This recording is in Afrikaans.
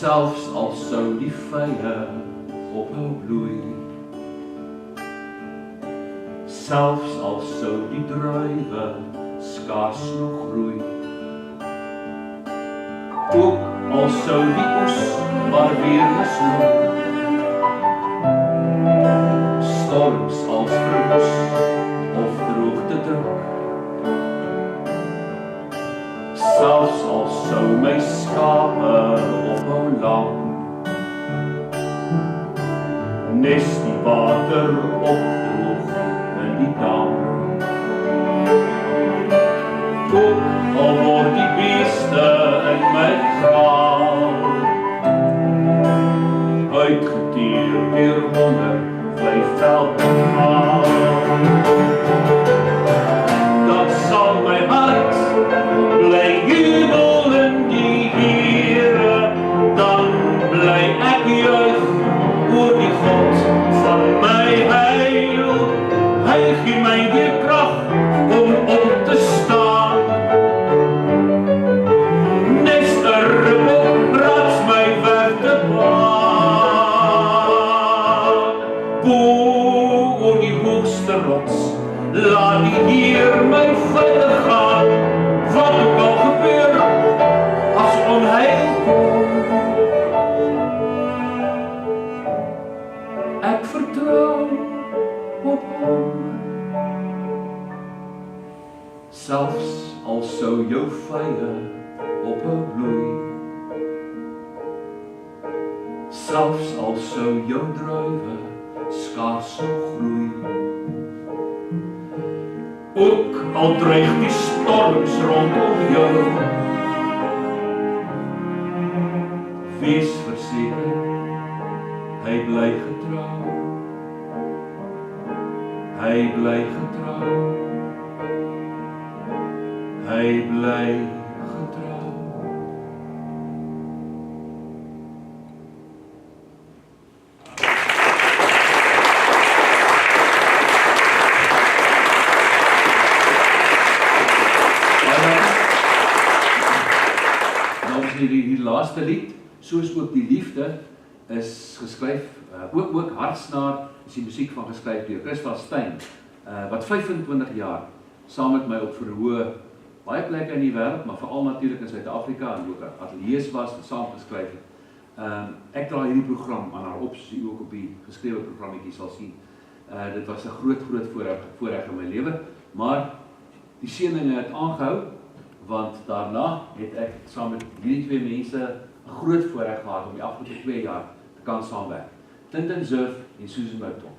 selfs al sou die vye ophou bloei, selfs al sou die druiwe skaars nog groei, ook al sou die oes maar weer misloop, storms als verwoes of droogte druk, selfs al sou my skape ophou lam, nes die water opdroog in die dam, ook al word die beeste in my graf uitgeteer deur honger, vlei veld en haan, dan sal my hart bly jubel in die Here, dan bly ek juig oor die God van my heil. Hy gee my weer krag om op te staan, nes 'n ribbel raads my weg te baan. Bo oor die hoogste rots, laat die Heer my veilig gaan, wat ook al gebeur, as onheil kom. Ek vertrou op hom. Selfs al sou jou vye ophou bloei, selfs al sou jou druiwe skaars nog groei, ook al dreig die storms rondom jou, wees verseker, hy bly getrou, hy bly getrou, hy bly getrou. Die laaste lied, soos ook die liefde, is geskryf, ook Hartsnaar is die musiek van geskryf deur Christa Stein, wat 25 jaar saam met my op verhoog baie plekke in die wêreld, maar veral natuurlik in Suid-Afrika en ook ateljees was en saam geskryf het. Ek dra hierdie program aan haar op, soos u ook op die geskrewe programmetjie sal sien. Dit was 'n groot voorreg in my lewe, maar die seëninge het aangehou, want daarna het ek saam met hierdie twee mense 'n groot voorreg gehad om die afgelope 2 jaar te kan saamwerk. Tintin Zurf en Susan Mouton.